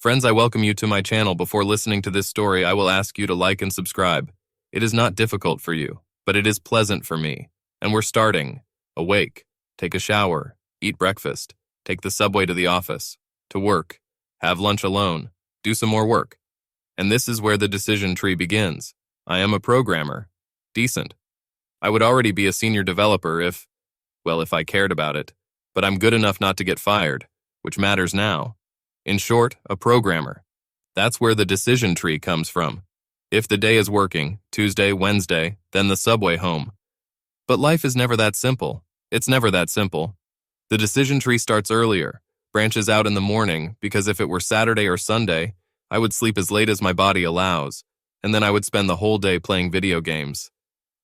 Friends, I welcome you to my channel. Before listening to this story, I will ask you to like and subscribe. It is not difficult for you, but it is pleasant for me. And we're starting. Awake, take a shower, eat breakfast, take the subway to the office, to work, have lunch alone, do some more work. And this is where the decision tree begins. I am a programmer. Decent. I would already be a senior developer if I cared about it. But I'm good enough not to get fired, which matters now. In short, a programmer. That's where the decision tree comes from. If the day is working, Tuesday, Wednesday, then the subway home. But life is never that simple. It's never that simple. The decision tree starts earlier, branches out in the morning, because if it were Saturday or Sunday, I would sleep as late as my body allows, and then I would spend the whole day playing video games.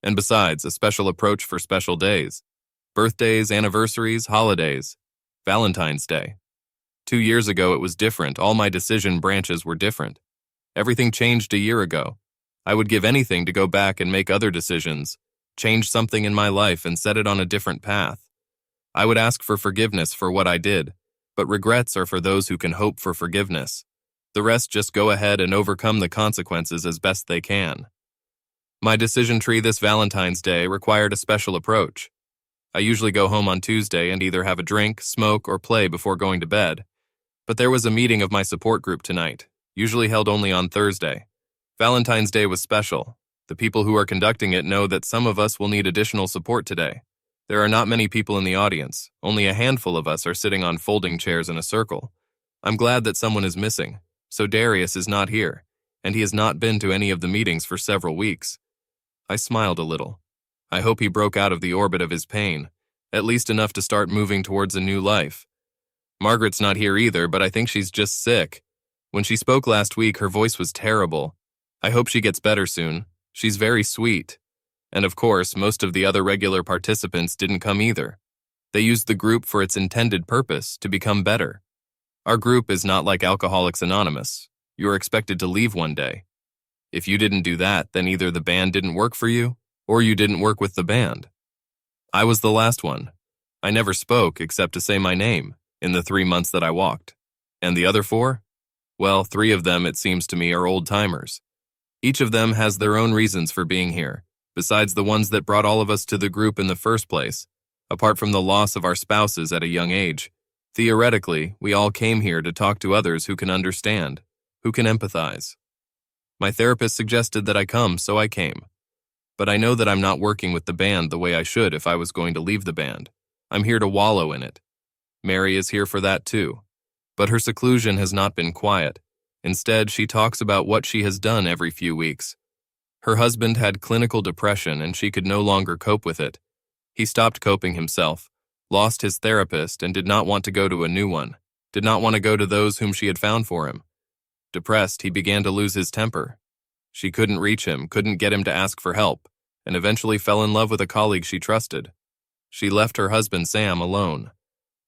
And besides, a special approach for special days. Birthdays, anniversaries, holidays. Valentine's Day. 2 years ago, it was different. All my decision branches were different. Everything changed a year ago. I would give anything to go back and make other decisions, change something in my life and set it on a different path. I would ask for forgiveness for what I did, but regrets are for those who can hope for forgiveness. The rest just go ahead and overcome the consequences as best they can. My decision tree this Valentine's Day required a special approach. I usually go home on Tuesday and either have a drink, smoke, or play before going to bed. But there was a meeting of my support group tonight, usually held only on Thursday. Valentine's Day was special. The people who are conducting it know that some of us will need additional support today. There are not many people in the audience. Only a handful of us are sitting on folding chairs in a circle. I'm glad that someone is missing. So Darius is not here, and he has not been to any of the meetings for several weeks. I smiled a little. I hope he broke out of the orbit of his pain, at least enough to start moving towards a new life. Margaret's not here either, but I think she's just sick. When she spoke last week, her voice was terrible. I hope she gets better soon. She's very sweet. And of course, most of the other regular participants didn't come either. They used the group for its intended purpose, to become better. Our group is not like Alcoholics Anonymous. You are expected to leave one day. If you didn't do that, then either the band didn't work for you, or you didn't work with the band. I was the last one. I never spoke except to say my name in the 3 months that I walked. And the other 4? Well, 3 of them, it seems to me, are old-timers. Each of them has their own reasons for being here, besides the ones that brought all of us to the group in the first place. Apart from the loss of our spouses at a young age, theoretically, we all came here to talk to others who can understand, who can empathize. My therapist suggested that I come, so I came. But I know that I'm not working with the band the way I should if I was going to leave the band. I'm here to wallow in it. Mary is here for that too. But her seclusion has not been quiet. Instead, she talks about what she has done every few weeks. Her husband had clinical depression and she could no longer cope with it. He stopped coping himself, lost his therapist, and did not want to go to a new one, did not want to go to those whom she had found for him. Depressed, he began to lose his temper. She couldn't reach him, couldn't get him to ask for help, and eventually fell in love with a colleague she trusted. She left her husband, Sam, alone.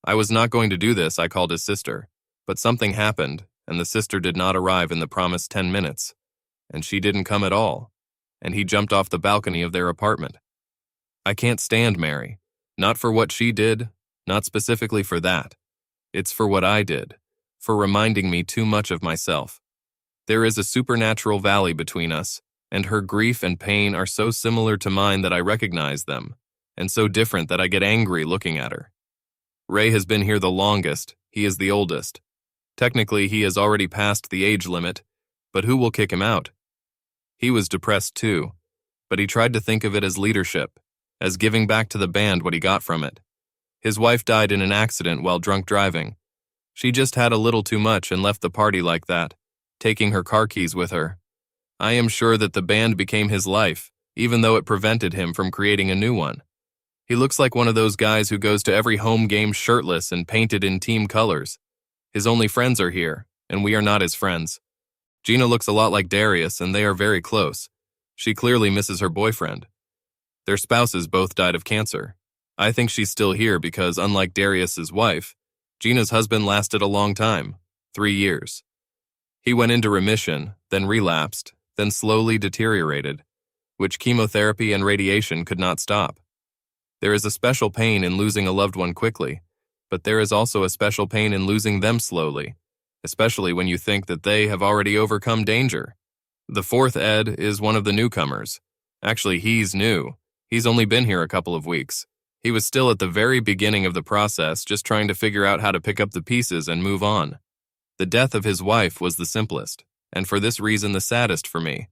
I was not going to do this, I called his sister, but something happened, and the sister did not arrive in the promised 10 minutes, and she didn't come at all, and he jumped off the balcony of their apartment. I can't stand Mary, not for what she did, not specifically for that. It's for what I did, for reminding me too much of myself. There is a supernatural valley between us, and her grief and pain are so similar to mine that I recognize them, and so different that I get angry looking at her. Ray has been here the longest. He is the oldest. Technically, he has already passed the age limit, but who will kick him out? He was depressed too, but he tried to think of it as leadership, as giving back to the band what he got from it. His wife died in an accident while drunk driving. She just had a little too much and left the party like that, taking her car keys with her. I am sure that the band became his life, even though it prevented him from creating a new one. He looks like one of those guys who goes to every home game shirtless and painted in team colors. His only friends are here, and we are not his friends. Gina looks a lot like Darius, and they are very close. She clearly misses her boyfriend. Their spouses both died of cancer. I think she's still here because, unlike Darius's wife, Gina's husband lasted a long time, 3 years. He went into remission, then relapsed, then slowly deteriorated, which chemotherapy and radiation could not stop. There is a special pain in losing a loved one quickly, but there is also a special pain in losing them slowly. especially when you think that they have already overcome danger. The fourth Ed is one of the newcomers. Actually, he's new. He's only been here a couple of weeks. He was still at the very beginning of the process, just trying to figure out how to pick up the pieces and move on. The death of his wife was the simplest, and for this reason the saddest for me.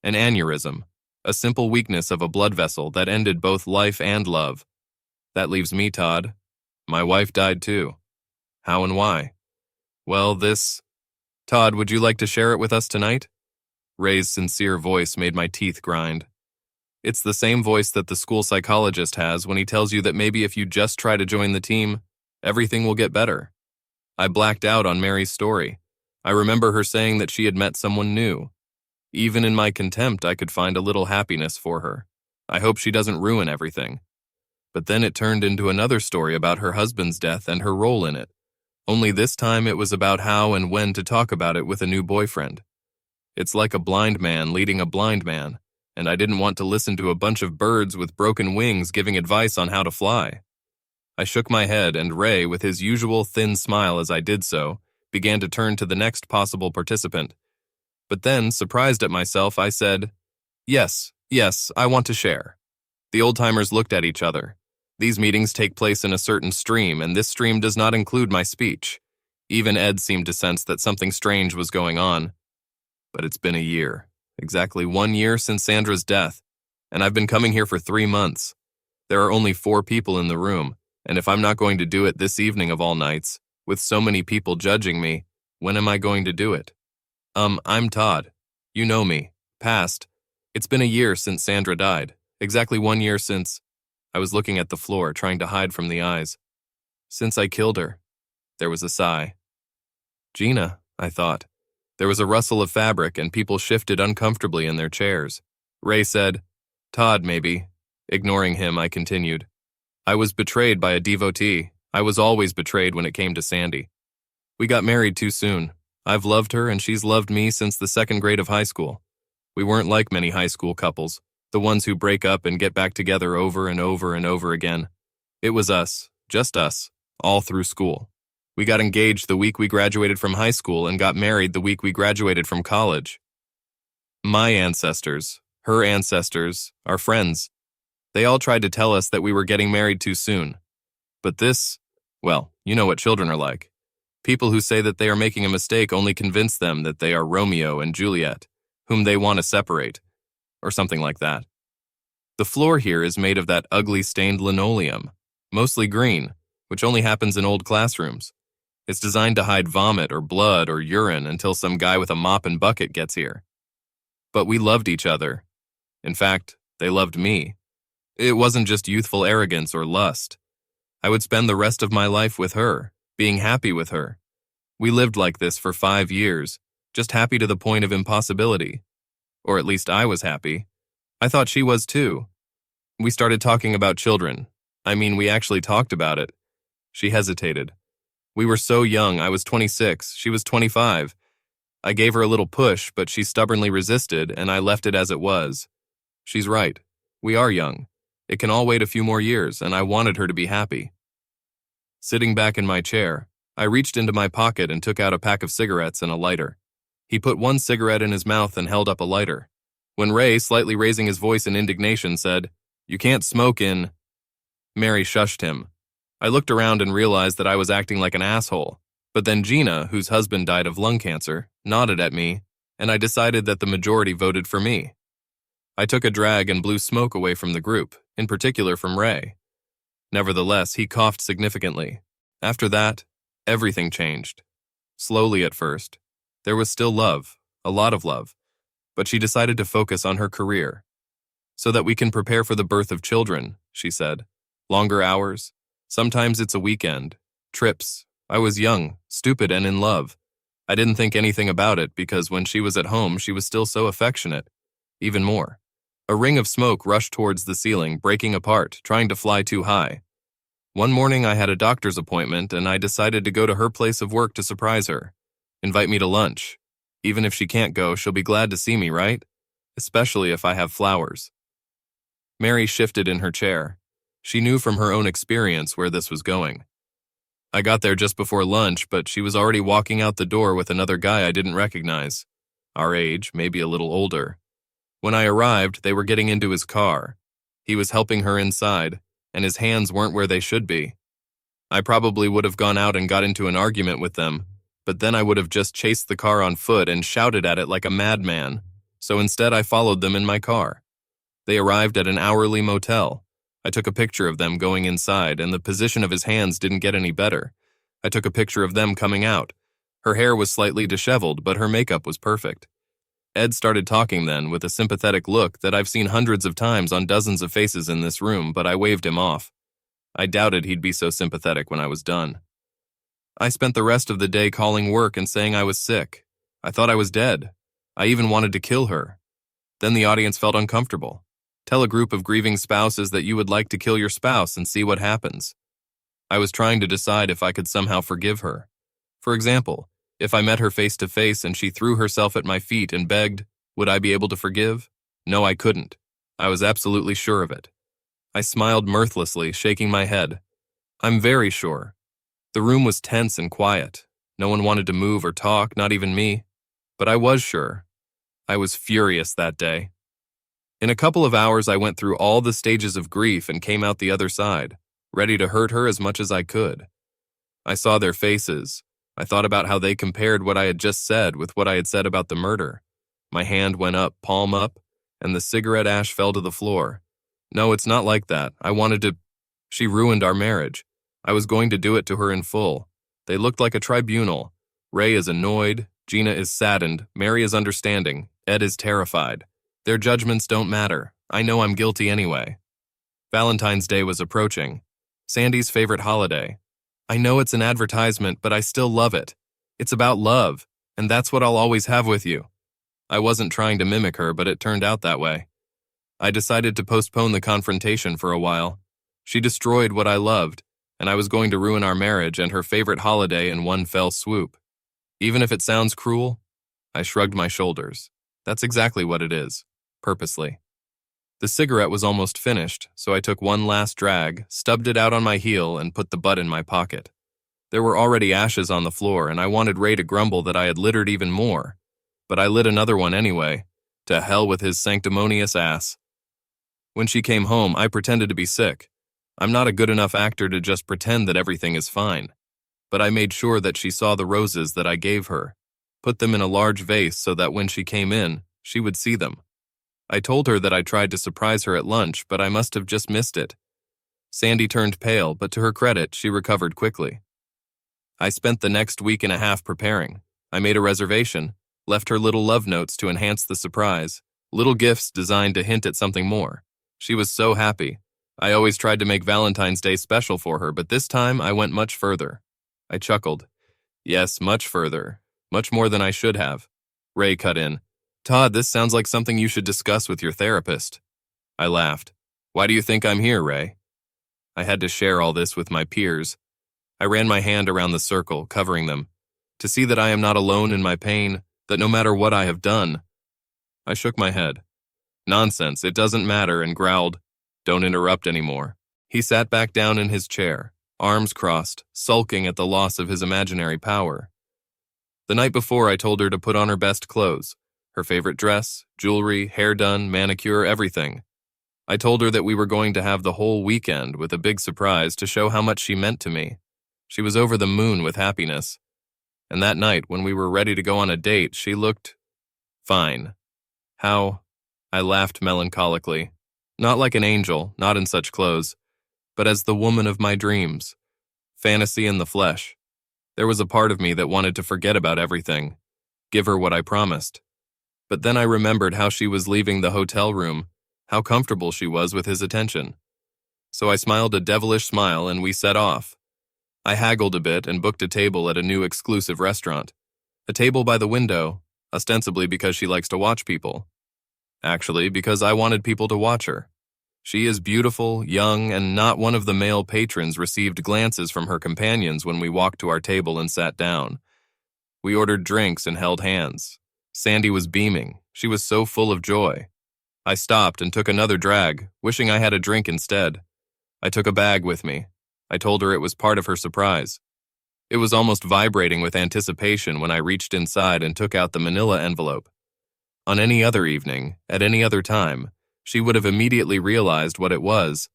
An aneurysm, a simple weakness of a blood vessel that ended both life and love. That leaves me, Todd. My wife died too. How and why? Well, Todd, would you like to share it with us tonight? Ray's sincere voice made my teeth grind. It's the same voice that the school psychologist has when he tells you that maybe if you just try to join the team, everything will get better. I blacked out on Mary's story. I remember her saying that she had met someone new. Even in my contempt, I could find a little happiness for her. I hope she doesn't ruin everything. But then it turned into another story about her husband's death and her role in it. Only this time it was about how and when to talk about it with a new boyfriend. It's like a blind man leading a blind man, and I didn't want to listen to a bunch of birds with broken wings giving advice on how to fly. I shook my head, and Ray, with his usual thin smile as I did so, began to turn to the next possible participant. But then, surprised at myself, I said, Yes, I want to share. The old-timers looked at each other. These meetings take place in a certain stream, and this stream does not include my speech. Even Ed seemed to sense that something strange was going on. But it's been a year, exactly 1 year since Sandra's death, and I've been coming here for 3 months. There are only 4 people in the room, and if I'm not going to do it this evening of all nights, with so many people judging me, when am I going to do it? I'm Todd. You know me. Past. It's been a year since Sandra died. Exactly 1 year since... I was looking at the floor, trying to hide from the eyes. Since I killed her. There was a sigh. Gina, I thought. There was a rustle of fabric, and people shifted uncomfortably in their chairs. Ray said, Todd, maybe. Ignoring him, I continued. I was betrayed by a devotee. I was always betrayed when it came to Sandy. We got married too soon. I've loved her, and she's loved me since the 2nd grade of high school. We weren't like many high school couples, the ones who break up and get back together over and over and over again. It was us, just us, all through school. We got engaged the week we graduated from high school and got married the week we graduated from college. My ancestors, her ancestors, our friends, they all tried to tell us that we were getting married too soon. But this, well, you know what children are like. People who say that they are making a mistake only convince them that they are Romeo and Juliet, whom they want to separate, or something like that. The floor here is made of that ugly stained linoleum, mostly green, which only happens in old classrooms. It's designed to hide vomit or blood or urine until some guy with a mop and bucket gets here. But we loved each other. In fact, they loved me. It wasn't just youthful arrogance or lust. I would spend the rest of my life with her, being happy with her. We lived like this for 5 years, just happy to the point of impossibility. Or at least I was happy. I thought she was too. We started talking about children. I mean, we actually talked about it. She hesitated. We were so young. I was 26. She was 25. I gave her a little push, but she stubbornly resisted, and I left it as it was. She's right. We are young. It can all wait a few more years, and I wanted her to be happy. Sitting back in my chair, I reached into my pocket and took out a pack of cigarettes and a lighter. He put one cigarette in his mouth and held up a lighter. When Ray, slightly raising his voice in indignation, said, "You can't smoke in..." Mary shushed him. I looked around and realized that I was acting like an asshole. But then Gina, whose husband died of lung cancer, nodded at me, and I decided that the majority voted for me. I took a drag and blew smoke away from the group, in particular from Ray. Nevertheless, he coughed significantly. After that, everything changed. Slowly at first. There was still love, a lot of love, but she decided to focus on her career. So that we can prepare for the birth of children, she said. Longer hours. Sometimes it's a weekend. Trips. I was young, stupid, and in love. I didn't think anything about it because when she was at home, she was still so affectionate. Even more. A ring of smoke rushed towards the ceiling, breaking apart, trying to fly too high. One morning I had a doctor's appointment and I decided to go to her place of work to surprise her. Invite me to lunch. Even if she can't go, she'll be glad to see me, right? Especially if I have flowers. Mary shifted in her chair. She knew from her own experience where this was going. I got there just before lunch, but she was already walking out the door with another guy I didn't recognize. Our age, maybe a little older. When I arrived, they were getting into his car. He was helping her inside, and his hands weren't where they should be. I probably would have gone out and got into an argument with them, but then I would have just chased the car on foot and shouted at it like a madman, so instead I followed them in my car. They arrived at an hourly motel. I took a picture of them going inside, and the position of his hands didn't get any better. I took a picture of them coming out. Her hair was slightly disheveled, but her makeup was perfect. Ed started talking then with a sympathetic look that I've seen hundreds of times on dozens of faces in this room, but I waved him off. I doubted he'd be so sympathetic when I was done. I spent the rest of the day calling work and saying I was sick. I thought I was dead. I even wanted to kill her. Then the audience felt uncomfortable. Tell a group of grieving spouses that you would like to kill your spouse and see what happens. I was trying to decide if I could somehow forgive her. For example, if I met her face to face and she threw herself at my feet and begged, would I be able to forgive? No, I couldn't. I was absolutely sure of it. I smiled mirthlessly, shaking my head. I'm very sure. The room was tense and quiet. No one wanted to move or talk, not even me. But I was sure. I was furious that day. In a couple of hours, I went through all the stages of grief and came out the other side, ready to hurt her as much as I could. I saw their faces. I thought about how they compared what I had just said with what I had said about the murder. My hand went up, palm up, and the cigarette ash fell to the floor. No, it's not like that. I wanted to... She ruined our marriage. I was going to do it to her in full. They looked like a tribunal. Ray is annoyed, Gina is saddened, Mary is understanding, Ed is terrified. Their judgments don't matter. I know I'm guilty anyway. Valentine's Day was approaching. Sandy's favorite holiday. I know it's an advertisement, but I still love it. It's about love, and that's what I'll always have with you. I wasn't trying to mimic her, but it turned out that way. I decided to postpone the confrontation for a while. She destroyed what I loved, and I was going to ruin our marriage and her favorite holiday in one fell swoop. Even if it sounds cruel, I shrugged my shoulders. That's exactly what it is, purposely. The cigarette was almost finished, so I took one last drag, stubbed it out on my heel, and put the butt in my pocket. There were already ashes on the floor, and I wanted Ray to grumble that I had littered even more. But I lit another one anyway. To hell with his sanctimonious ass. When she came home, I pretended to be sick. I'm not a good enough actor to just pretend that everything is fine. But I made sure that she saw the roses that I gave her, put them in a large vase so that when she came in, she would see them. I told her that I tried to surprise her at lunch, but I must have just missed it. Sandy turned pale, but to her credit, she recovered quickly. I spent the next week and a half preparing. I made a reservation, left her little love notes to enhance the surprise, little gifts designed to hint at something more. She was so happy. I always tried to make Valentine's Day special for her, but this time I went much further. I chuckled. Yes, much further. Much more than I should have. Ray cut in. Todd, this sounds like something you should discuss with your therapist. I laughed. Why do you think I'm here, Ray? I had to share all this with my peers. I ran my hand around the circle, covering them, to see that I am not alone in my pain, that no matter what I have done. I shook my head. Nonsense, it doesn't matter, and growled, Don't interrupt anymore. He sat back down in his chair, arms crossed, sulking at the loss of his imaginary power. The night before, I told her to put on her best clothes, her favorite dress, jewelry, hair done, manicure, everything. I told her that we were going to have the whole weekend with a big surprise to show how much she meant to me. She was over the moon with happiness. And that night, when we were ready to go on a date, she looked fine. How? I laughed melancholically. Not like an angel, not in such clothes, but as the woman of my dreams. Fantasy in the flesh. There was a part of me that wanted to forget about everything, give her what I promised. But then I remembered how she was leaving the hotel room, how comfortable she was with his attention. So I smiled a devilish smile and we set off. I haggled a bit and booked a table at a new exclusive restaurant. A table by the window, ostensibly because she likes to watch people. Actually, because I wanted people to watch her. She is beautiful, young, and not one of the male patrons received glances from her companions when we walked to our table and sat down. We ordered drinks and held hands. Sandy was beaming. She was so full of joy. I stopped and took another drag, wishing I had a drink instead. I took a bag with me. I told her it was part of her surprise. It was almost vibrating with anticipation when I reached inside and took out the manila envelope. On any other evening, at any other time, she would have immediately realized what it was.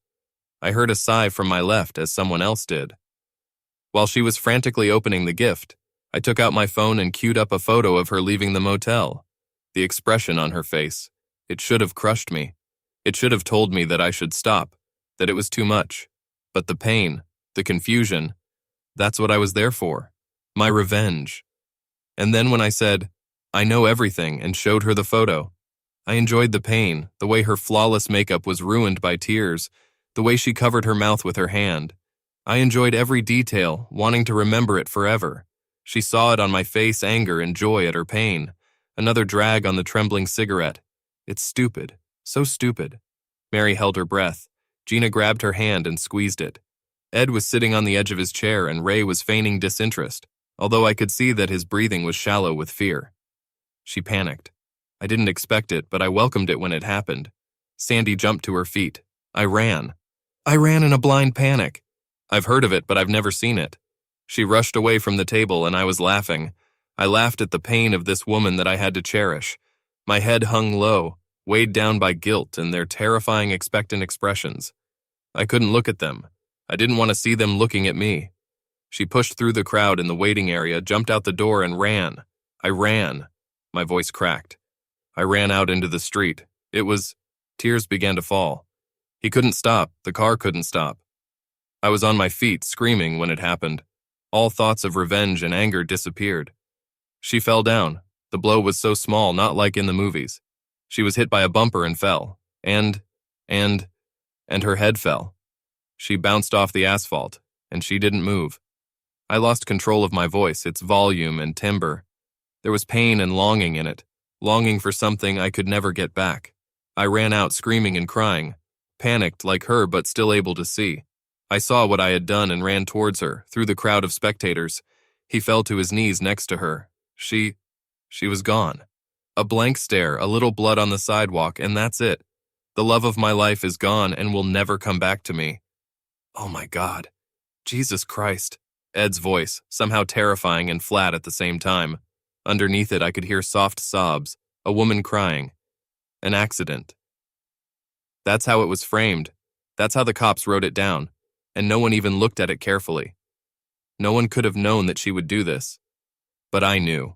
I heard a sigh from my left as someone else did. While she was frantically opening the gift, I took out my phone and queued up a photo of her leaving the motel. The expression on her face, it should have crushed me. It should have told me that I should stop, that it was too much. But the pain, the confusion, that's what I was there for. My revenge. And then when I said, "I know everything," and showed her the photo, I enjoyed the pain, the way her flawless makeup was ruined by tears, the way she covered her mouth with her hand. I enjoyed every detail, wanting to remember it forever. She saw it on my face, anger and joy at her pain. Another drag on the trembling cigarette. It's stupid. So stupid. Mary held her breath. Gina grabbed her hand and squeezed it. Ed was sitting on the edge of his chair and Ray was feigning disinterest, although I could see that his breathing was shallow with fear. She panicked. I didn't expect it, but I welcomed it when it happened. Sandy jumped to her feet. I ran. I ran in a blind panic. I've heard of it, but I've never seen it. She rushed away from the table and I was laughing. I laughed at the pain of this woman that I had to cherish. My head hung low, weighed down by guilt and their terrifying expectant expressions. I couldn't look at them. I didn't want to see them looking at me. She pushed through the crowd in the waiting area, jumped out the door and ran. I ran. My voice cracked. I ran out into the street. Tears began to fall. He couldn't stop. The car couldn't stop. I was on my feet, screaming when it happened. All thoughts of revenge and anger disappeared. She fell down. The blow was so small, not like in the movies. She was hit by a bumper and fell. And her head fell. She bounced off the asphalt, and she didn't move. I lost control of my voice, its volume and timbre. There was pain and longing in it, longing for something I could never get back. I ran out screaming and crying, panicked like her but still able to see. I saw what I had done and ran towards her, through the crowd of spectators. He fell to his knees next to her. She was gone. A blank stare, a little blood on the sidewalk, and that's it. The love of my life is gone and will never come back to me. Oh my God. Jesus Christ. Ed's voice, somehow terrifying and flat at the same time. Underneath it, I could hear soft sobs, a woman crying. An accident. That's how it was framed. That's how the cops wrote it down, and no one even looked at it carefully. No one could have known that she would do this. But I knew.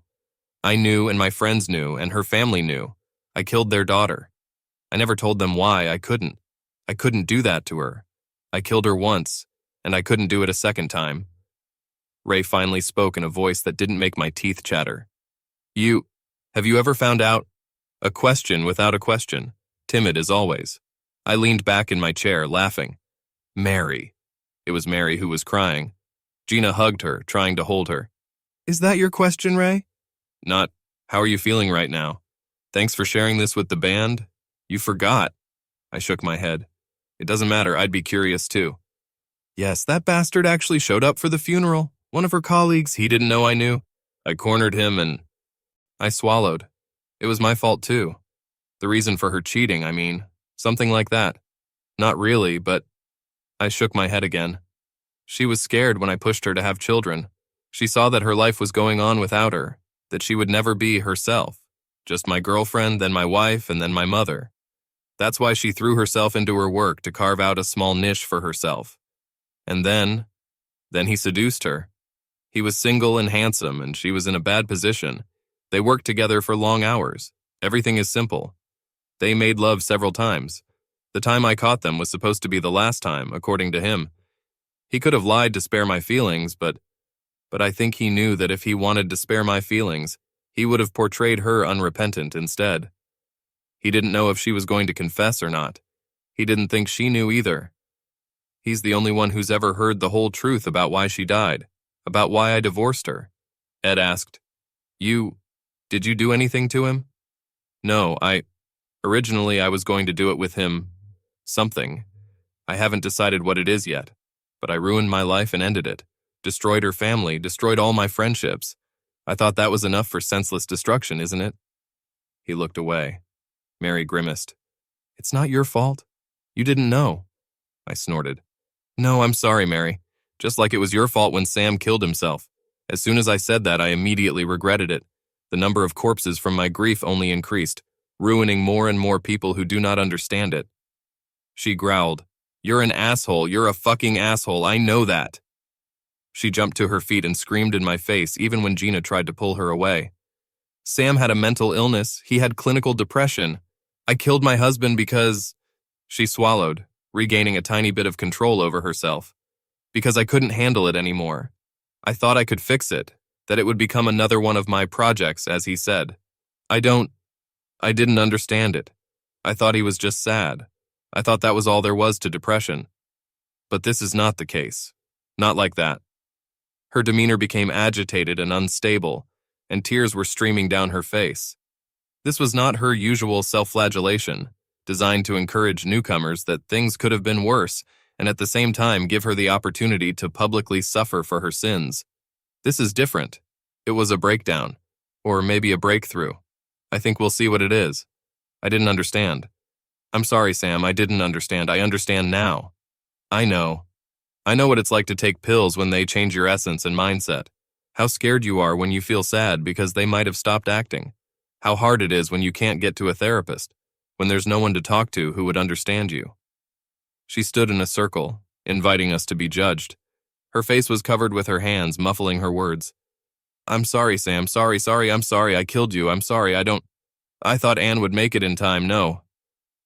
I knew, and my friends knew, and her family knew. I killed their daughter. I never told them why. I couldn't. I couldn't do that to her. I killed her once, and I couldn't do it a second time. Ray finally spoke in a voice that didn't make my teeth chatter. Have you ever found out? A question without a question, timid as always. I leaned back in my chair, laughing. Mary. It was Mary who was crying. Gina hugged her, trying to hold her. Is that your question, Ray? Not, how are you feeling right now? Thanks for sharing this with the band. You forgot. I shook my head. It doesn't matter, I'd be curious too. Yes, that bastard actually showed up for the funeral. One of her colleagues, he didn't know I knew. I cornered him and I swallowed. It was my fault too. The reason for her cheating, I mean. Something like that. Not really, but I shook my head again. She was scared when I pushed her to have children. She saw that her life was going on without her, that she would never be herself. Just my girlfriend, then my wife, and then my mother. That's why she threw herself into her work to carve out a small niche for herself. And then he seduced her. He was single and handsome, and she was in a bad position. They worked together for long hours. Everything is simple. They made love several times. The time I caught them was supposed to be the last time, according to him. He could have lied to spare my feelings, but I think he knew that if he wanted to spare my feelings, he would have portrayed her unrepentant instead. He didn't know if she was going to confess or not. He didn't think she knew either. He's the only one who's ever heard the whole truth about why she died, about why I divorced her. Ed asked, Did you do anything to him? No, originally I was going to do it with him. Something. I haven't decided what it is yet, but I ruined my life and ended it. Destroyed her family, destroyed all my friendships. I thought that was enough for senseless destruction, isn't it? He looked away. Mary grimaced. It's not your fault. You didn't know. I snorted. No, I'm sorry, Mary. Just like it was your fault when Sam killed himself. As soon as I said that, I immediately regretted it. The number of corpses from my grief only increased, ruining more and more people who do not understand it. She growled, "You're an asshole, you're a fucking asshole, I know that." She jumped to her feet and screamed in my face even when Gina tried to pull her away. Sam had a mental illness, he had clinical depression. I killed my husband because… She swallowed, regaining a tiny bit of control over herself. Because I couldn't handle it anymore. I thought I could fix it, that it would become another one of my projects, as he said. I didn't understand it. I thought he was just sad. I thought that was all there was to depression. But this is not the case. Not like that. Her demeanor became agitated and unstable, and tears were streaming down her face. This was not her usual self-flagellation, designed to encourage newcomers that things could have been worse, and at the same time give her the opportunity to publicly suffer for her sins. This is different. It was a breakdown, or maybe a breakthrough. I think we'll see what it is. I didn't understand. I'm sorry, Sam, I didn't understand. I understand now. I know. I know what it's like to take pills when they change your essence and mindset. How scared you are when you feel sad because they might have stopped acting. How hard it is when you can't get to a therapist, when there's no one to talk to who would understand you. She stood in a circle, inviting us to be judged. Her face was covered with her hands, muffling her words. I'm sorry, Sam, sorry, I'm sorry, I killed you, I'm sorry, I thought Anne would make it in time, no.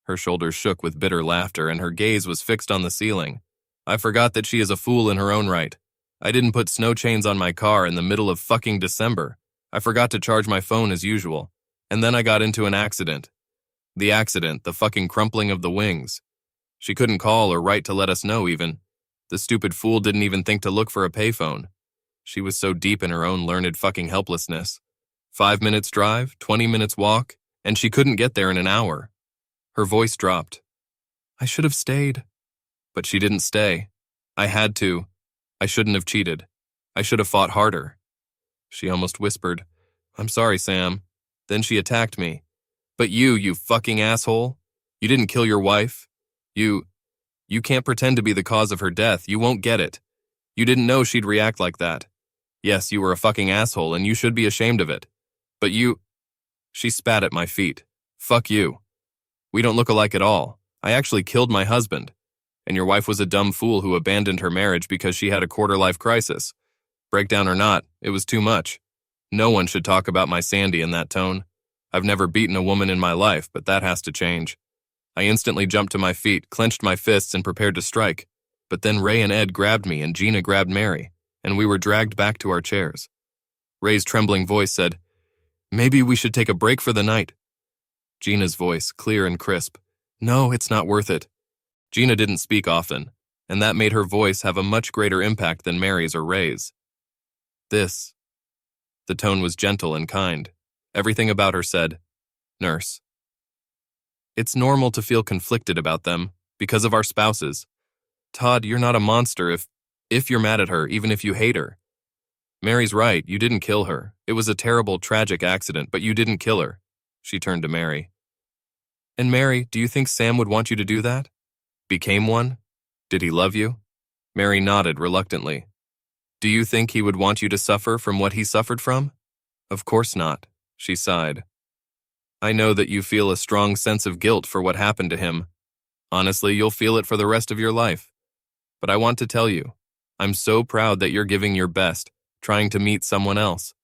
Her shoulders shook with bitter laughter and her gaze was fixed on the ceiling. I forgot that she is a fool in her own right. I didn't put snow chains on my car in the middle of fucking December. I forgot to charge my phone as usual. And then I got into an accident. The accident, the fucking crumpling of the wings. She couldn't call or write to let us know even. The stupid fool didn't even think to look for a payphone. She was so deep in her own learned fucking helplessness. 5 minutes drive, 20 minutes walk, and she couldn't get there in an hour. Her voice dropped. I should have stayed. But she didn't stay. I had to. I shouldn't have cheated. I should have fought harder. She almost whispered, I'm sorry, Sam. Then she attacked me. But you fucking asshole. You didn't kill your wife. You can't pretend to be the cause of her death. You won't get it. You didn't know she'd react like that. Yes, you were a fucking asshole and you should be ashamed of it. But you… She spat at my feet. Fuck you. We don't look alike at all. I actually killed my husband. And your wife was a dumb fool who abandoned her marriage because she had a quarter-life crisis. Breakdown or not, it was too much. No one should talk about my Sandy in that tone. I've never beaten a woman in my life, but that has to change. I instantly jumped to my feet, clenched my fists, and prepared to strike. But then Ray and Ed grabbed me and Gina grabbed Mary, and we were dragged back to our chairs. Ray's trembling voice said, Maybe we should take a break for the night. Gina's voice, clear and crisp, No, it's not worth it. Gina didn't speak often, and that made her voice have a much greater impact than Mary's or Ray's. This. The tone was gentle and kind. Everything about her said, Nurse. It's normal to feel conflicted about them, because of our spouses. Todd, you're not a monster if you're mad at her, even if you hate her. Mary's right, you didn't kill her. It was a terrible, tragic accident, but you didn't kill her. She turned to Mary. And Mary, do you think Sam would want you to do that? Became one? Did he love you? Mary nodded reluctantly. Do you think he would want you to suffer from what he suffered from? Of course not, she sighed. I know that you feel a strong sense of guilt for what happened to him. Honestly, you'll feel it for the rest of your life. But I want to tell you, I'm so proud that you're giving your best, trying to meet someone else.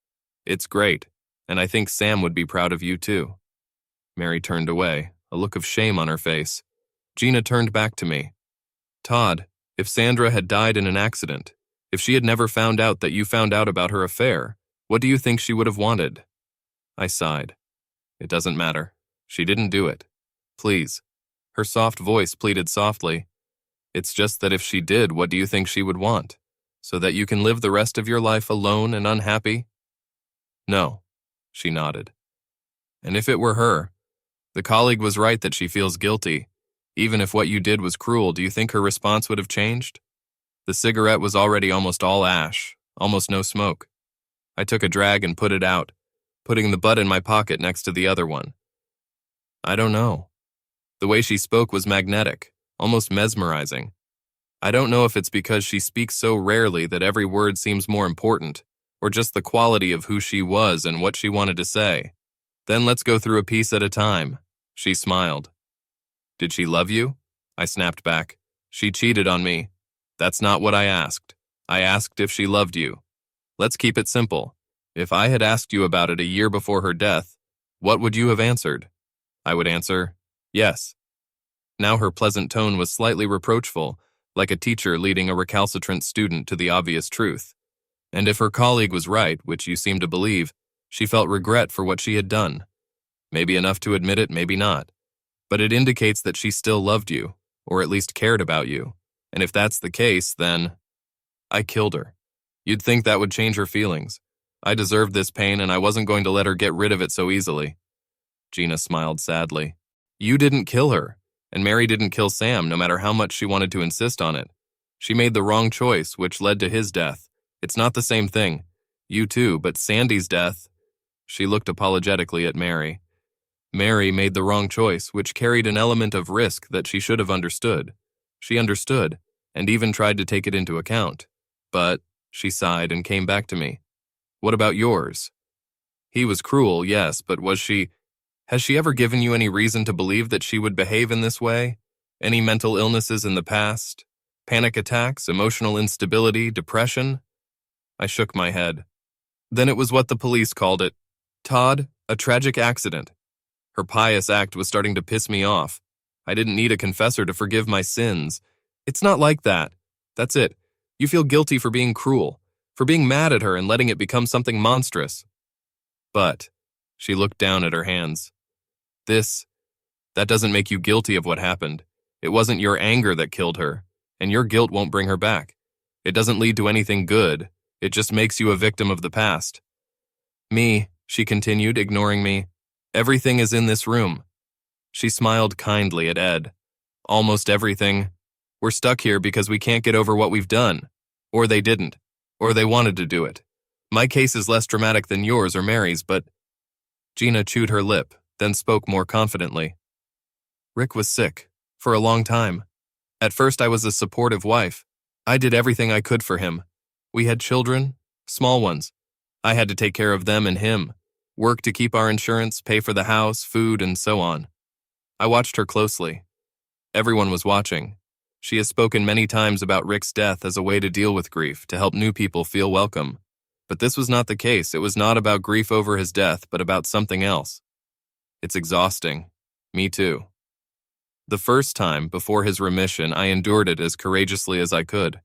It's great, and I think Sam would be proud of you too. Mary turned away, a look of shame on her face. Gina turned back to me. Todd, if Sandra had died in an accident, if she had never found out that you found out about her affair, what do you think she would have wanted? I sighed. It doesn't matter. She didn't do it. Please. Her soft voice pleaded softly. It's just that if she did, what do you think she would want? So that you can live the rest of your life alone and unhappy? No, she nodded. And if it were her, the colleague was right that she feels guilty. Even if what you did was cruel, do you think her response would have changed? The cigarette was already almost all ash, almost no smoke. I took a drag and put it out, putting the butt in my pocket next to the other one. I don't know. The way she spoke was magnetic, almost mesmerizing. I don't know if it's because she speaks so rarely that every word seems more important, or just the quality of who she was and what she wanted to say. Then let's go through a piece at a time. She smiled. Did she love you? I snapped back. She cheated on me. That's not what I asked. I asked if she loved you. Let's keep it simple. If I had asked you about it a year before her death, what would you have answered? I would answer, yes. Now her pleasant tone was slightly reproachful, like a teacher leading a recalcitrant student to the obvious truth. And if her colleague was right, which you seem to believe, she felt regret for what she had done. Maybe enough to admit it, maybe not. But it indicates that she still loved you, or at least cared about you. And if that's the case, then I killed her. You'd think that would change her feelings. I deserved this pain, and I wasn't going to let her get rid of it so easily. Gina smiled sadly. You didn't kill her, and Mary didn't kill Sam, no matter how much she wanted to insist on it. She made the wrong choice, which led to his death. It's not the same thing. You too, but Sandy's death... She looked apologetically at Mary. Mary made the wrong choice, which carried an element of risk that she should have understood. She understood, and even tried to take it into account. But, she sighed and came back to me. What about yours? He was cruel, yes, but has she ever given you any reason to believe that she would behave in this way? Any mental illnesses in the past? Panic attacks, emotional instability, depression? I shook my head. Then it was what the police called it. Todd, a tragic accident. Her pious act was starting to piss me off. I didn't need a confessor to forgive my sins. It's not like that. That's it. You feel guilty for being cruel, for being mad at her and letting it become something monstrous. But, she looked down at her hands. That doesn't make you guilty of what happened. It wasn't your anger that killed her, and your guilt won't bring her back. It doesn't lead to anything good. It just makes you a victim of the past. Me, she continued, ignoring me. Everything is in this room. She smiled kindly at Ed. Almost everything. We're stuck here because we can't get over what we've done. Or they didn't. Or they wanted to do it. My case is less dramatic than yours or Mary's, but... Gina chewed her lip, then spoke more confidently. Rick was sick. For a long time. At first I was a supportive wife. I did everything I could for him. We had children, small ones. I had to take care of them and him. Work to keep our insurance, pay for the house, food, and so on. I watched her closely. Everyone was watching. She has spoken many times about Rick's death as a way to deal with grief, to help new people feel welcome. But this was not the case. It was not about grief over his death, but about something else. It's exhausting. Me too. The first time, before his remission, I endured it as courageously as I could.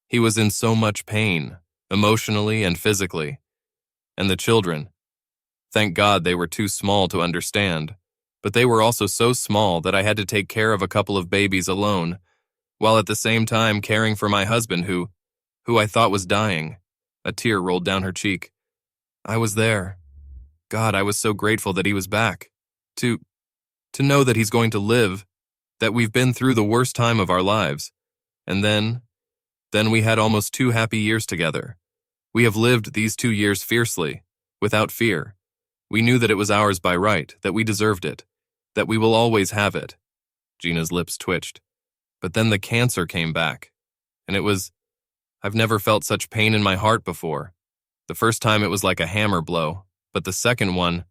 He was in so much pain, emotionally and physically. And the children. Thank God they were too small to understand, but they were also so small that I had to take care of a couple of babies alone, while at the same time caring for my husband who I thought was dying. A tear rolled down her cheek. I was there. God, I was so grateful that he was back. To know that he's going to live, that we've been through the worst time of our lives. And then we had almost 2 happy years together. We have lived these 2 years fiercely, without fear. We knew that it was ours by right, that we deserved it, that we will always have it. Gina's lips twitched. But then the cancer came back, and I've never felt such pain in my heart before. The first time it was like a hammer blow, but the second one,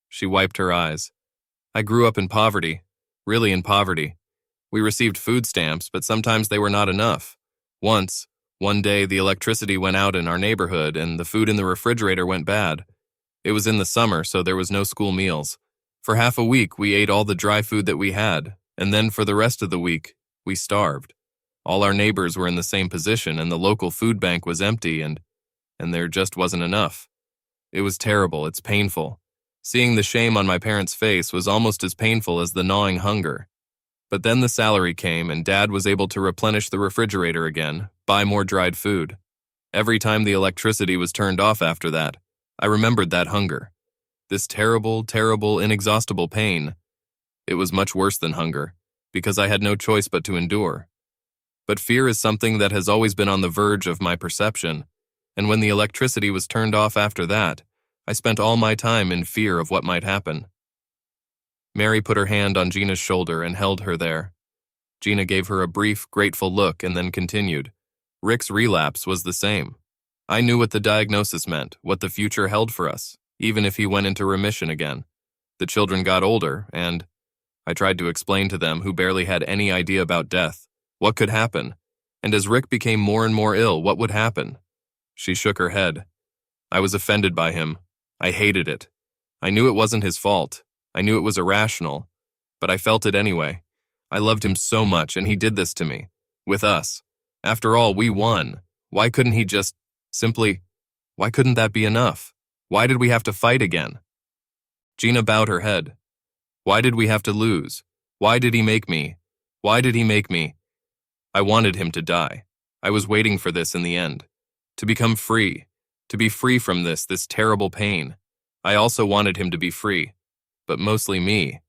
she wiped her eyes. I grew up in poverty, really in poverty. We received food stamps, but sometimes they were not enough. One day the electricity went out in our neighborhood and the food in the refrigerator went bad. It was in the summer, so there was no school meals. For half a week, we ate all the dry food that we had, and then for the rest of the week, we starved. All our neighbors were in the same position, and the local food bank was empty, and there just wasn't enough. It was terrible, it's painful. Seeing the shame on my parents' face was almost as painful as the gnawing hunger. But then the salary came, and Dad was able to replenish the refrigerator again, buy more dried food. Every time the electricity was turned off after that, I remembered that hunger. This terrible, terrible, inexhaustible pain. It was much worse than hunger, because I had no choice but to endure. But fear is something that has always been on the verge of my perception, and when the electricity was turned off after that, I spent all my time in fear of what might happen. Mary put her hand on Gina's shoulder and held her there. Gina gave her a brief, grateful look and then continued. Rick's relapse was the same. I knew what the diagnosis meant, what the future held for us, even if he went into remission again. The children got older, and I tried to explain to them, who barely had any idea about death, what could happen, and as Rick became more and more ill, what would happen. She shook her head. I was offended by him. I hated it. I knew it wasn't his fault. I knew it was irrational, but I felt it anyway. I loved him so much, and he did this to me. With us. After all, we won. Why couldn't he just, why couldn't that be enough? Why did we have to fight again? Gina bowed her head. Why did we have to lose? Why did he make me? Why did he make me? I wanted him to die. I was waiting for this in the end. To become free. To be free from this terrible pain. I also wanted him to be free. But mostly me.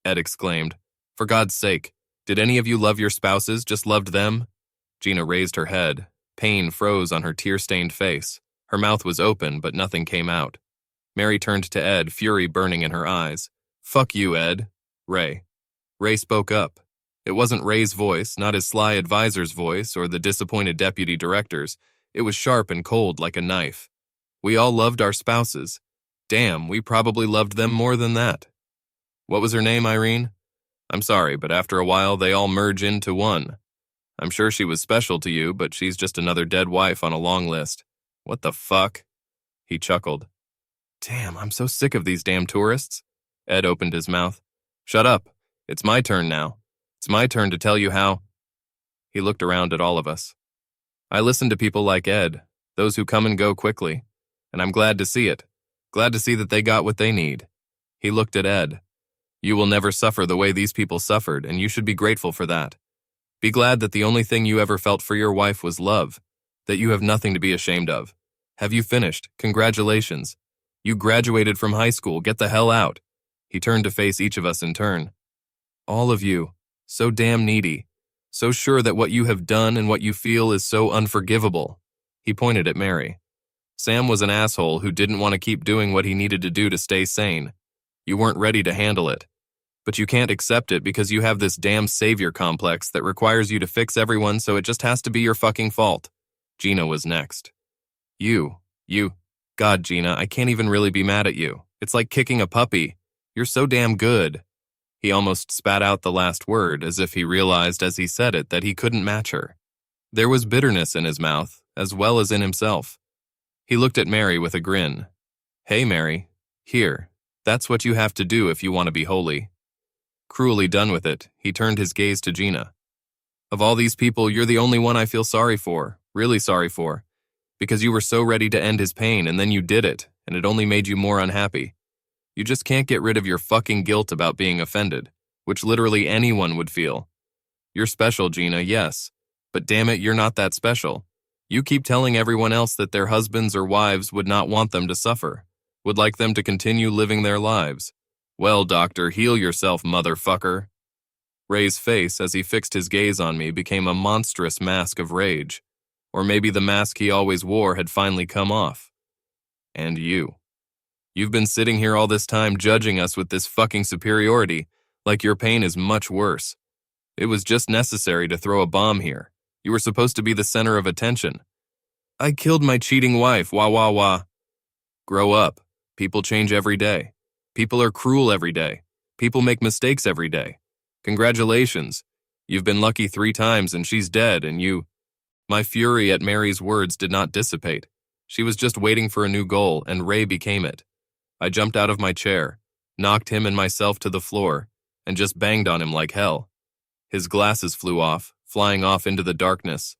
Ed exclaimed. For God's sake, did any of you love your spouses, just loved them? Gina raised her head. Pain froze on her tear-stained face. Her mouth was open, but nothing came out. Mary turned to Ed, fury burning in her eyes. Fuck you, Ed. Ray. Ray spoke up. It wasn't Ray's voice, not his sly advisor's voice or the disappointed deputy director's. It was sharp and cold like a knife. We all loved our spouses. Damn, we probably loved them more than that. What was her name, Irene? I'm sorry, but after a while they all merge into one. I'm sure she was special to you, but she's just another dead wife on a long list. What the fuck? He chuckled. Damn, I'm so sick of these damn tourists. Ed opened his mouth. Shut up. It's my turn now. It's my turn to tell you how. He looked around at all of us. I listen to people like Ed, those who come and go quickly, and I'm glad to see it. Glad to see that they got what they need. He looked at Ed. You will never suffer the way these people suffered, and you should be grateful for that. Be glad that the only thing you ever felt for your wife was love, that you have nothing to be ashamed of. Have you finished? Congratulations. You graduated from high school. Get the hell out. He turned to face each of us in turn. All of you, so damn needy, so sure that what you have done and what you feel is so unforgivable. He pointed at Mary. Sam was an asshole who didn't want to keep doing what he needed to do to stay sane. You weren't ready to handle it. But you can't accept it because you have this damn savior complex that requires you to fix everyone, so it just has to be your fucking fault. Gina was next. You. God, Gina, I can't even really be mad at you. It's like kicking a puppy. You're so damn good. He almost spat out the last word, as if he realized as he said it that he couldn't match her. There was bitterness in his mouth, as well as in himself. He looked at Mary with a grin. Hey, Mary. Here. That's what you have to do if you want to be holy. Cruelly done with it, he turned his gaze to Gina. Of all these people, you're the only one I feel sorry for, really sorry for, because you were so ready to end his pain and then you did it, and it only made you more unhappy. You just can't get rid of your fucking guilt about being offended, which literally anyone would feel. You're special, Gina, yes, but damn it, you're not that special. You keep telling everyone else that their husbands or wives would not want them to suffer, would like them to continue living their lives. Well, doctor, heal yourself, motherfucker. Ray's face, as he fixed his gaze on me, became a monstrous mask of rage. Or maybe the mask he always wore had finally come off. And you. You've been sitting here all this time judging us with this fucking superiority, like your pain is much worse. It was just necessary to throw a bomb here. You were supposed to be the center of attention. I killed my cheating wife, wah wah wah. Grow up. People change every day. People are cruel every day. People make mistakes every day. Congratulations. You've been lucky 3 times and she's dead and you... My fury at Mary's words did not dissipate. She was just waiting for a new goal and Ray became it. I jumped out of my chair, knocked him and myself to the floor, and just banged on him like hell. His glasses flew off, flying off into the darkness.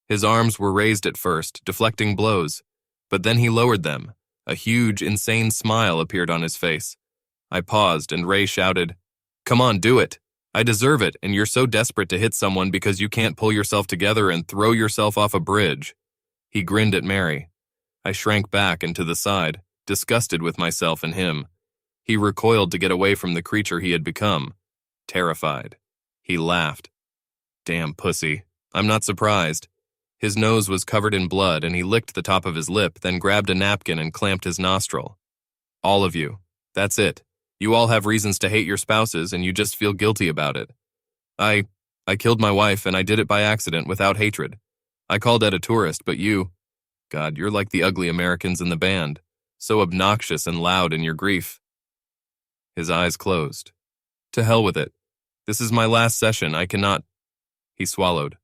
His arms were raised at first, deflecting blows, but then he lowered them. A huge, insane smile appeared on his face. I paused and Ray shouted, Come on, do it. I deserve it, and you're so desperate to hit someone because you can't pull yourself together and throw yourself off a bridge. He grinned at Mary. I shrank back and to the side, disgusted with myself and him. He recoiled to get away from the creature he had become. Terrified. He laughed. Damn pussy. I'm not surprised. His nose was covered in blood and he licked the top of his lip, then grabbed a napkin and clamped his nostril. All of you. That's it. You all have reasons to hate your spouses and you just feel guilty about it. I killed my wife, and I did it by accident, without hatred. I called Ed a tourist, but you... God, you're like the ugly Americans in the band, so obnoxious and loud in your grief." His eyes closed. "To hell with it. This is my last session, I cannot..." He swallowed.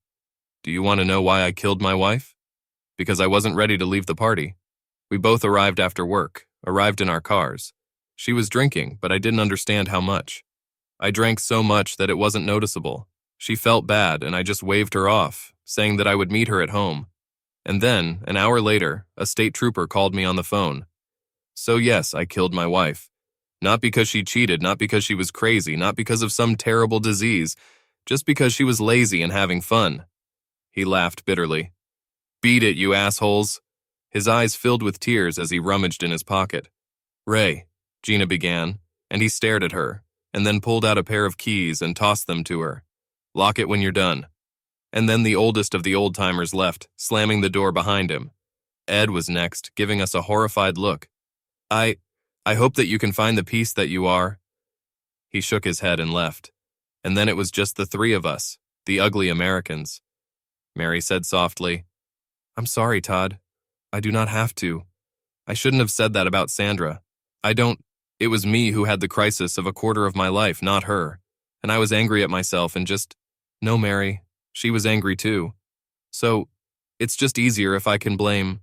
"Do you want to know why I killed my wife? Because I wasn't ready to leave the party. We both arrived after work, arrived in our cars. She was drinking, but I didn't understand how much. I drank so much that it wasn't noticeable. She felt bad, and I just waved her off, saying that I would meet her at home. And then, an hour later, a state trooper called me on the phone. So yes, I killed my wife. Not because she cheated, not because she was crazy, not because of some terrible disease, just because she was lazy and having fun." He laughed bitterly. "Beat it, you assholes." His eyes filled with tears as he rummaged in his pocket. "Ray," Gina began, and he stared at her, and then pulled out a pair of keys and tossed them to her. "Lock it when you're done." And then the oldest of the old-timers left, slamming the door behind him. Ed was next, giving us a horrified look. I hope that you can find the peace that you are." He shook his head and left. And then it was just the three of us, the ugly Americans. Mary said softly, "I'm sorry, Todd. I do not have to. I shouldn't have said that about Sandra. It was me who had the crisis of a quarter of my life, not her. And I was angry at myself and just..." "No, Mary. She was angry too. So, it's just easier if I can blame...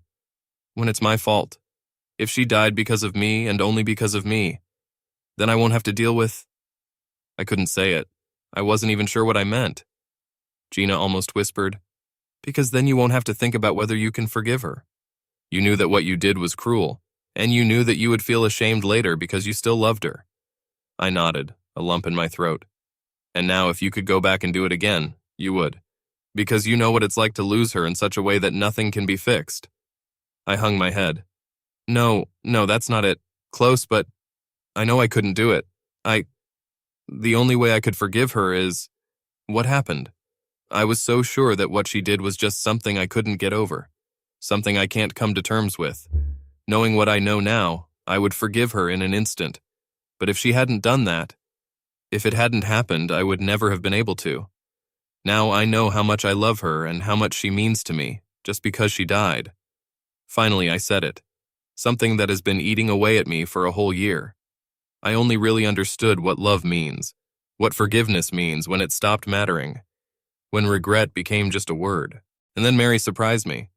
when it's my fault. If she died because of me and only because of me, then I won't have to deal with..." I couldn't say it. I wasn't even sure what I meant. Gina almost whispered, "Because then you won't have to think about whether you can forgive her. You knew that what you did was cruel, and you knew that you would feel ashamed later because you still loved her." I nodded, a lump in my throat. "And now if you could go back and do it again, you would. Because you know what it's like to lose her in such a way that nothing can be fixed." I hung my head. No, that's not it. Close, but I know I couldn't do it. The only way I could forgive her is... what happened. I was so sure that what she did was just something I couldn't get over. Something I can't come to terms with. Knowing what I know now, I would forgive her in an instant. But if she hadn't done that, if it hadn't happened, I would never have been able to. Now I know how much I love her and how much she means to me, just because she died. Finally, I said it. Something that has been eating away at me for a whole year. I only really understood what love means, what forgiveness means when it stopped mattering, when regret became just a word. And then Mary surprised me.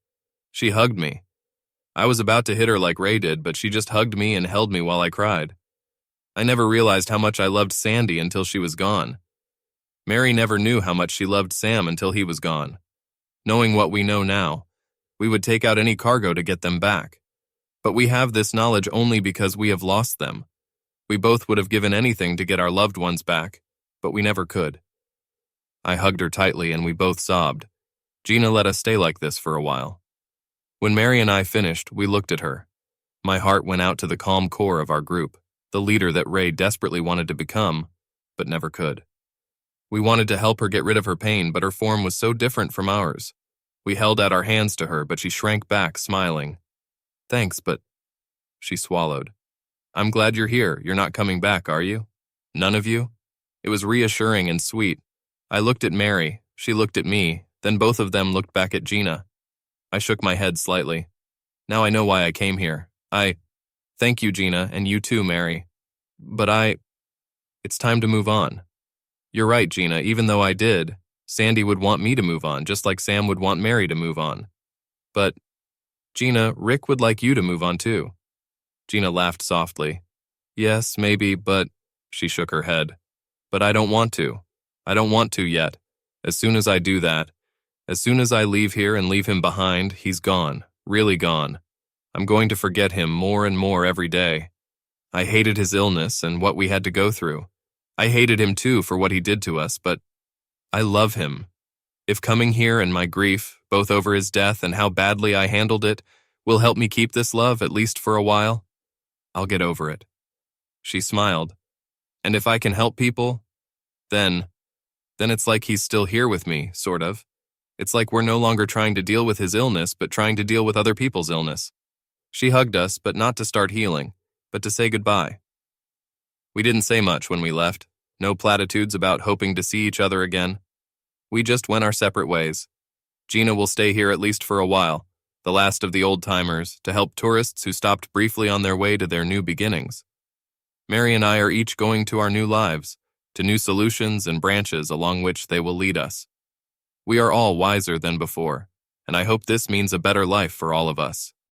She hugged me. I was about to hit her like Ray did, but she just hugged me and held me while I cried. I never realized how much I loved Sandy until she was gone. Mary never knew how much she loved Sam until he was gone. Knowing what we know now, we would take out any cargo to get them back. But we have this knowledge only because we have lost them. We both would have given anything to get our loved ones back, but we never could. I hugged her tightly and we both sobbed. Gina let us stay like this for a while. When Mary and I finished, we looked at her. My heart went out to the calm core of our group, the leader that Ray desperately wanted to become, but never could. We wanted to help her get rid of her pain, but her form was so different from ours. We held out our hands to her, but she shrank back, smiling. "Thanks, but..." She swallowed. "I'm glad you're here. You're not coming back, are you? None of you?" It was reassuring and sweet. I looked at Mary, she looked at me, then both of them looked back at Gina. I shook my head slightly. "Now I know why I came here. Thank you, Gina, and you too, Mary. But it's time to move on." "You're right, Gina, even though I did, Sandy would want me to move on, just like Sam would want Mary to move on. But, Gina, Rick would like you to move on too." Gina laughed softly. "Yes, maybe, but..." She shook her head. "But I don't want to. I don't want to yet. As soon as I do that, as soon as I leave here and leave him behind, he's gone, really gone. I'm going to forget him more and more every day. I hated his illness and what we had to go through. I hated him too for what he did to us, but I love him. If coming here and my grief, both over his death and how badly I handled it, will help me keep this love at least for a while, I'll get over it." She smiled. "And if I can help people, then it's like he's still here with me, sort of. It's like we're no longer trying to deal with his illness, but trying to deal with other people's illness." She hugged us, but not to start healing, but to say goodbye. We didn't say much when we left. No platitudes about hoping to see each other again. We just went our separate ways. Gina will stay here at least for a while, the last of the old-timers, to help tourists who stopped briefly on their way to their new beginnings. Mary and I are each going to our new lives, to new solutions and branches along which they will lead us. We are all wiser than before, and I hope this means a better life for all of us.